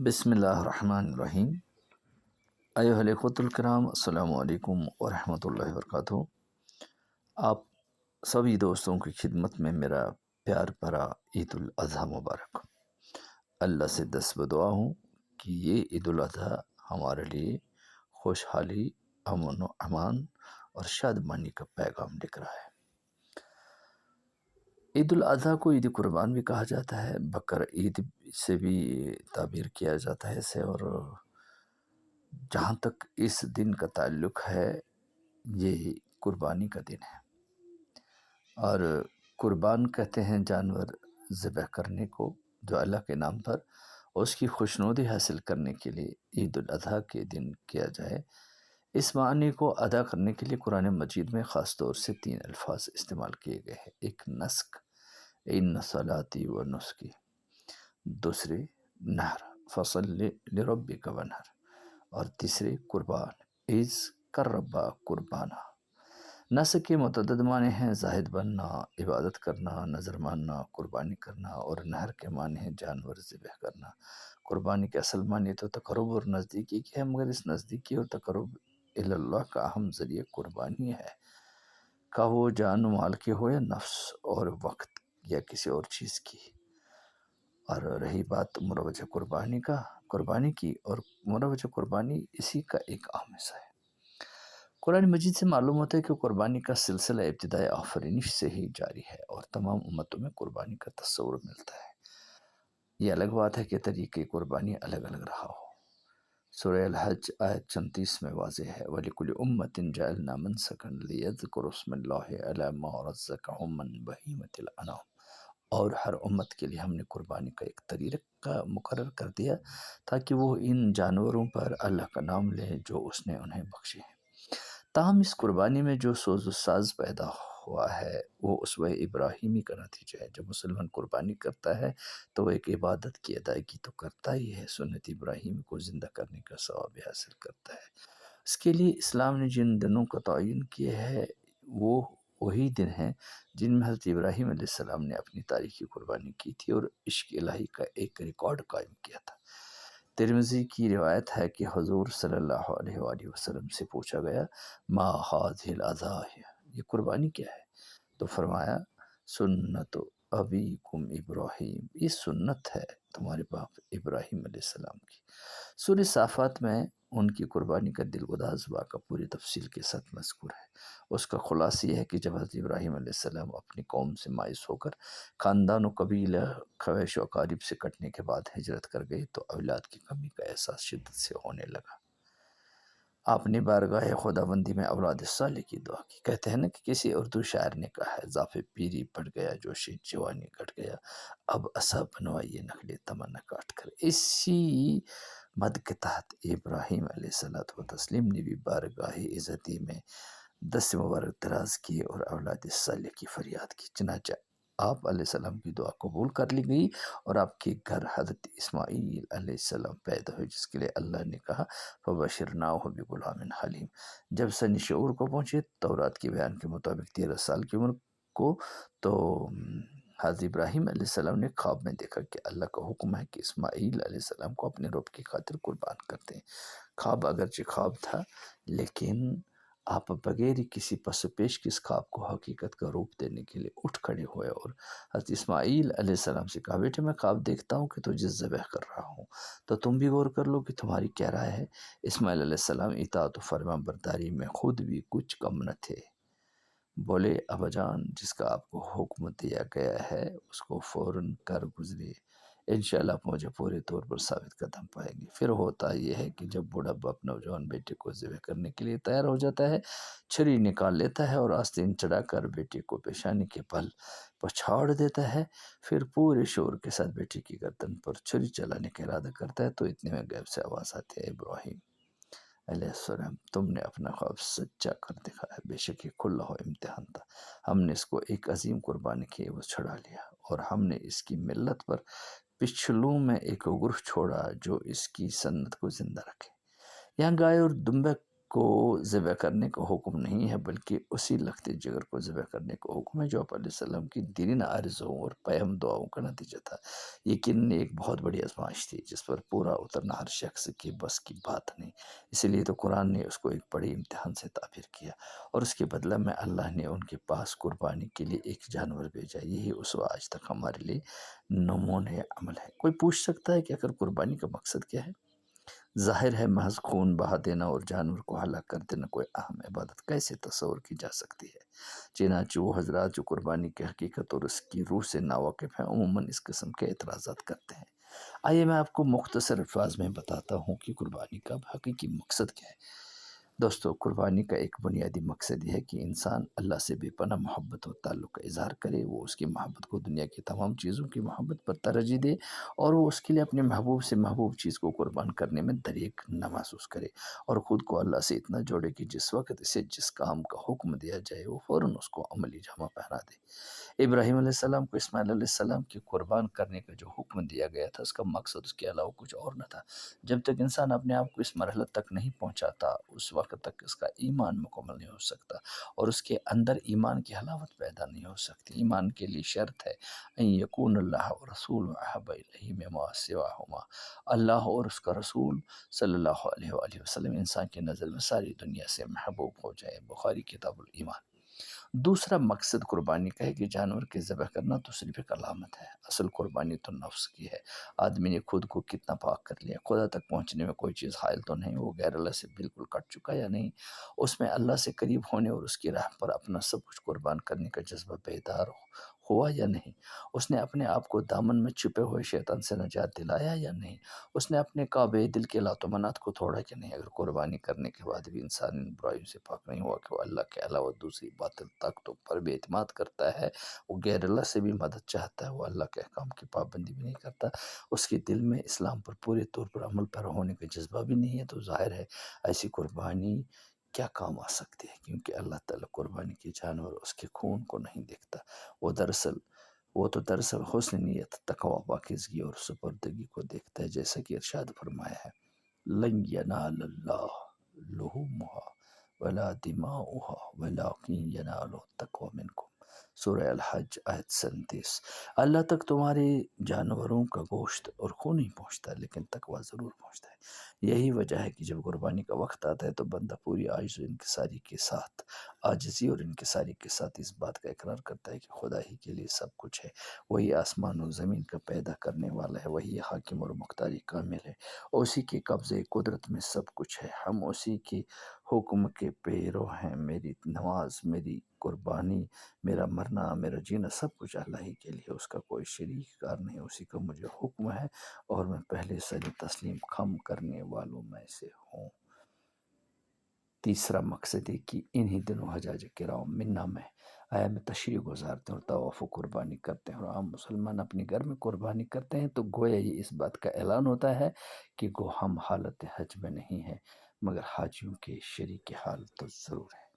بسم اللہ الرحمن الرحیم۔ ایھا الاخوۃ الکرام، السلام علیکم ورحمۃ اللہ وبرکاتہ۔ آپ سبھی دوستوں کی خدمت میں میرا پیار بھرا عید الاضحیٰ مبارک۔ اللہ سے دست بدعا ہوں کہ یہ عید الاضحیٰ ہمارے لیے خوشحالی، امن و امان اور شادمانی کا پیغام لکھ رہا ہے۔ عید الاضحیٰ کو عید قربان بھی کہا جاتا ہے، بقر عید سے بھی تعبیر کیا جاتا ہے اسے، اور جہاں تک اس دن کا تعلق ہے یہ قربانی کا دن ہے، اور قربان کہتے ہیں جانور ذبح کرنے کو جو اللہ کے نام پر اس کی خوشنودی حاصل کرنے کے لیے عید الاضحیٰ کے دن کیا جائے۔ اس معنی کو ادا کرنے کے لیے قرآن مجید میں خاص طور سے 3 الفاظ استعمال کیے گئے ہیں۔ ایک نسک، ان صلاتی و نسکی، دوسرے نہر، فصل لربک ونہر، اور تیسرے قربان، عز قربا قربانہ۔ نسک کے متعدد معنی ہیں: زاہد بننا، عبادت کرنا، نظر ماننا، قربانی کرنا، اور نہر کے معنی ہیں جانور ذبح کرنا۔ قربانی کے اصل معنی تو تقرب اور نزدیکی کی ہے، مگر اس نزدیکی اور تقرب اللہ کا اہم ذریعہ قربانی ہے، کا وہ جان و مال کی ہو یا نفس اور وقت یا کسی اور چیز کی۔ اور رہی بات مروج قربانی کی، اور مروج قربانی اسی کا ایک اہم حصہ ہے۔ قرآن مجید سے معلوم ہوتا ہے کہ قربانی کا سلسلہ ابتدائے آفرینش سے ہی جاری ہے، اور تمام امتوں میں قربانی کا تصور ملتا ہے۔ یہ الگ بات ہے کہ طریقہ قربانی الگ الگ رہا ہو۔ سورہ الحج آیت 34 میں واضح ہے: وَلِكُلِّ أُمَّةٍ جَعَلْنَا مَنسَكًا لِيَذْكُرُوا اسْمَ اللَّهِ عَلَىٰ مَا رَزَقَهُم مِّن بَهِيمَةِ الْأَنْعَامِ، اور ہر امت کے لیے ہم نے قربانی کا ایک طریقہ مقرر کر دیا تاکہ وہ ان جانوروں پر اللہ کا نام لیں جو اس نے انہیں بخشے ہیں۔ تاہم اس قربانی میں جو سوز و ساز پیدا ہوا ہے وہ اسوہ ابراہیمی کا نتیجہ ہے۔ جب مسلمان قربانی کرتا ہے تو وہ ایک عبادت کی ادائیگی تو کرتا ہی ہے، سنت ابراہیم کو زندہ کرنے کا ثواب بھی حاصل کرتا ہے۔ اس کے لیے اسلام نے جن دنوں کا تعین کیا ہے وہ وہی دن ہیں جن میں حضرت ابراہیم علیہ السلام نے اپنی تاریخی قربانی کی تھی اور عشق الہی کا ایک ریکارڈ قائم کیا تھا۔ ترمذی کی روایت ہے کہ حضور صلی اللہ علیہ وآلہ وسلم سے پوچھا گیا: ما هذه الاضاحی، یہ قربانی کیا ہے؟ تو فرمایا: سنت ابیکم ابراہیم، یہ سنت ہے تمہارے باپ ابراہیم علیہ السلام کی۔ سورہ صافات میں ان کی قربانی کا دلگداز واقعہ پوری تفصیل کے ساتھ مذکور ہے۔ اس کا خلاصہ یہ ہے کہ جب حضرت ابراہیم علیہ السلام اپنی قوم سے مایوس ہو کر خاندان و قبیلہ، خویش و اقارب سے کٹنے کے بعد ہجرت کر گئے تو اولاد کی کمی کا احساس شدت سے ہونے لگا۔ آپ نے بارگاہ خداوندی میں اولاد صالح کی دعا کی۔ کہتے ہیں نا کہ کسی اردو شاعر نے کہا ہے: ضعف پیری پڑ گیا، جوش جوانی گھٹ گیا، اب عصا بنوائیے نخل تمنا کاٹ کر۔ اسی مد کے تحت ابراہیم علیہ السلام نے بھی بارگاہ عزتی میں دست مبارک دراز کیے اور اولاد صالح کی فریاد کی، چنانچہ آپ علیہ السلام کی دعا قبول کر لی گئی اور آپ کے گھر حضرت اسماعیل علیہ السلام پیدا ہوئے، جس کے لیے اللہ نے کہا: فَبَشَّرْنَاهُ بِغُلَامٍ حَلِيمٍ۔ جب سن شعور کو پہنچے تورات کے بیان کے مطابق 13 سال کی عمر کو، تو حضرت ابراہیم علیہ السلام نے خواب میں دیکھا کہ اللہ کا حکم ہے کہ اسماعیل علیہ السلام کو اپنے رب کی خاطر قربان کرتے ہیں۔ خواب اگرچہ خواب تھا، لیکن آپ بغیر کسی پس و پیش کے اس خواب کو حقیقت کا روپ دینے کے لیے اٹھ کھڑے ہوئے اور حضرت اسماعیل علیہ السلام سے کہا: بیٹے، میں خواب دیکھتا ہوں کہ تجھے ذبح کر رہا ہوں، تو تم بھی غور کر لو کہ تمہاری کیا رائے ہے۔ اسماعیل علیہ السلام اطاعت و فرما برداری میں خود بھی کچھ کم نہ تھے۔ بولے: ابا جان، جس کا آپ کو حکم دیا گیا ہے اس کو فوراً کر گزریے، انشاءاللہ آپ مجھے پورے طور پر ثابت قدم پائیں گے۔ پھر ہوتا یہ ہے کہ جب بوڑھا باپ نوجوان بیٹے کو ذبح کرنے کے لیے تیار ہو جاتا ہے، چھری نکال لیتا ہے اور آستین چڑھا کر بیٹے کو پیشانی کے بل پچھاڑ دیتا ہے، پھر پورے شور کے ساتھ بیٹے کی گردن پر چھری چلانے کا ارادہ کرتا ہے، تو اتنے میں غیب سے آواز آتی ہے: ابراہیم علیہ السلام، تم نے اپنا خواب سچا کر دکھایا، بے شک یہ کھلا ہوا امتحان تھا۔ ہم نے اس کو ایک عظیم قربانی کے عوض چھڑا لیا، اور ہم نے اس کی ملت پر پچھلوں میں ایک گروہ چھوڑا جو اس کی سنت کو زندہ رکھے۔ یہاں گائے اور دمبے کو ذبح کرنے کا حکم نہیں ہے، بلکہ اسی لخت جگر کو ذبح کرنے کا حکم ہے جو آپ علیہ السلام کی دینی عارضوں اور پہم دعاؤں کا نتیجہ تھا۔ یقیناً ایک بہت بڑی آزمائش تھی جس پر پورا اترنا ہر شخص کی بس کی بات نہیں، اسی لیے تو قرآن نے اس کو ایک بڑی امتحان سے تعبیر کیا، اور اس کے بدلہ میں اللہ نے ان کے پاس قربانی کے لیے ایک جانور بھیجا۔ یہی اسوہ آج تک ہمارے لیے نمونۂ عمل ہے۔ کوئی پوچھ سکتا ہے کہ آخر قربانی کا مقصد کیا ہے؟ ظاہر ہے محض خون بہا دینا اور جانور کو ہلاک کر دینا کوئی اہم عبادت کیسے تصور کی جا سکتی ہے؟ چنانچہ وہ حضرات جو قربانی کی حقیقت اور اس کی روح سے ناواقف ہیں عموماً اس قسم کے اعتراضات کرتے ہیں۔ آئیے میں آپ کو مختصر الفاظ میں بتاتا ہوں کہ قربانی کا حقیقی مقصد کیا ہے۔ دوستو، قربانی کا ایک بنیادی مقصد یہ ہے کہ انسان اللہ سے بے پناہ محبت اور تعلق کا اظہار کرے۔ وہ اس کی محبت کو دنیا کی تمام چیزوں کی محبت پر ترجیح دے اور وہ اس کے لیے اپنے محبوب سے محبوب چیز کو قربان کرنے میں دریغ نہ محسوس کرے، اور خود کو اللہ سے اتنا جوڑے کہ جس وقت اسے جس کام کا حکم دیا جائے وہ فوراً اس کو عملی جامہ پہنا دے۔ ابراہیم علیہ السلام کو اسماعیل علیہ السلام کی قربان کرنے کا جو حکم دیا گیا تھا، اس کا مقصد اس کے علاوہ کچھ اور نہ تھا۔ جب تک انسان اپنے آپ کو اس مرحلہ تک نہیں پہنچاتا، اس وقت تک اس کا ایمان مکمل نہیں ہو سکتا اور اس کے اندر ایمان کی حلاوت پیدا نہیں ہو سکتی۔ ایمان کے لیے شرط ہے ان یکون اللہ و رسول احب الیہ مما سواہما، اللہ اور اس کا رسول صلی اللہ علیہ وآلہ وسلم انسان کی نظر میں ساری دنیا سے محبوب ہو جائے۔ بخاری کتاب الایمان۔ دوسرا مقصد قربانی کا ہے کہ جانور کے ذبح کرنا تو صرف ایک علامت ہے، اصل قربانی تو نفس کی ہے۔ آدمی نے خود کو کتنا پاک کر لیا، خدا تک پہنچنے میں کوئی چیز حائل تو نہیں، وہ غیر اللہ سے بالکل کٹ چکا یا نہیں، اس میں اللہ سے قریب ہونے اور اس کی راہ پر اپنا سب کچھ قربان کرنے کا جذبہ بیدار ہوا یا نہیں، اس نے اپنے آپ کو دامن میں چھپے ہوئے شیطان سے نجات دلایا یا نہیں، اس نے اپنے کعبے دل کے لاتمنات کو توڑا کہ نہیں۔ اگر قربانی کرنے کے بعد بھی انسان ان برائیوں سے پاک نہیں ہوا کہ وہ اللہ کے علاوہ دوسری باطل طاقتوں پر بھی اعتماد کرتا ہے، وہ غیر اللہ سے بھی مدد چاہتا ہے، وہ اللہ کے احکام کی پابندی بھی نہیں کرتا، اس کے دل میں اسلام پر پورے طور پر عمل پیرا ہونے کا جذبہ بھی نہیں ہے، تو ظاہر ہے ایسی قربانی کیا کام آ سکتی ہے، کیونکہ اللہ تعالیٰ قربانی کے جانور اس کے خون کو نہیں دیکھتا، وہ تو دراصل حسن نیت، تقوی، پاکیزگی اور سپردگی کو دیکھتا ہے، جیسا کہ ارشاد فرمایا ہے لن ینال اللہ لحومها ولا دماؤها ولکن ینالہ التقوی منکم، سورہ الحج آیت 37۔ اللہ تک تمہارے جانوروں کا گوشت اور خون نہیں پہنچتا، لیکن تقوی ضرور پہنچتا ہے۔ یہی وجہ ہے کہ جب قربانی کا وقت آتا ہے تو بندہ پوری عاجزی اور انکساری کے ساتھ اس بات کا اقرار کرتا ہے کہ خدا ہی کے لیے سب کچھ ہے، وہی آسمان و زمین کا پیدا کرنے والا ہے، وہی حاکم اور مختاری کامل ہے، اسی کے قبضے قدرت میں سب کچھ ہے، ہم اسی کے حکم کے پیرو ہیں، میری نماز، میری قربانی، میرا مرنا، میرا جینا، سب کچھ اللہ ہی کے لیے، اس کا کوئی شریک کار نہیں، اسی کا مجھے حکم ہے اور میں پہلے سے تسلیم خم کرنے والوں میں سے ہوں۔ تیسرا مقصد ہے کہ انہی دنوں حجاج کرام منا میں آیا میں تشریف گزارتے ہیں اور طواف و قربانی کرتے ہیں، اور عام مسلمان اپنے گھر میں قربانی کرتے ہیں، تو گویا یہ اس بات کا اعلان ہوتا ہے کہ ہم حالت حج میں نہیں ہیں، مگر حاجیوں کے شریک حال تو ضرور ہے۔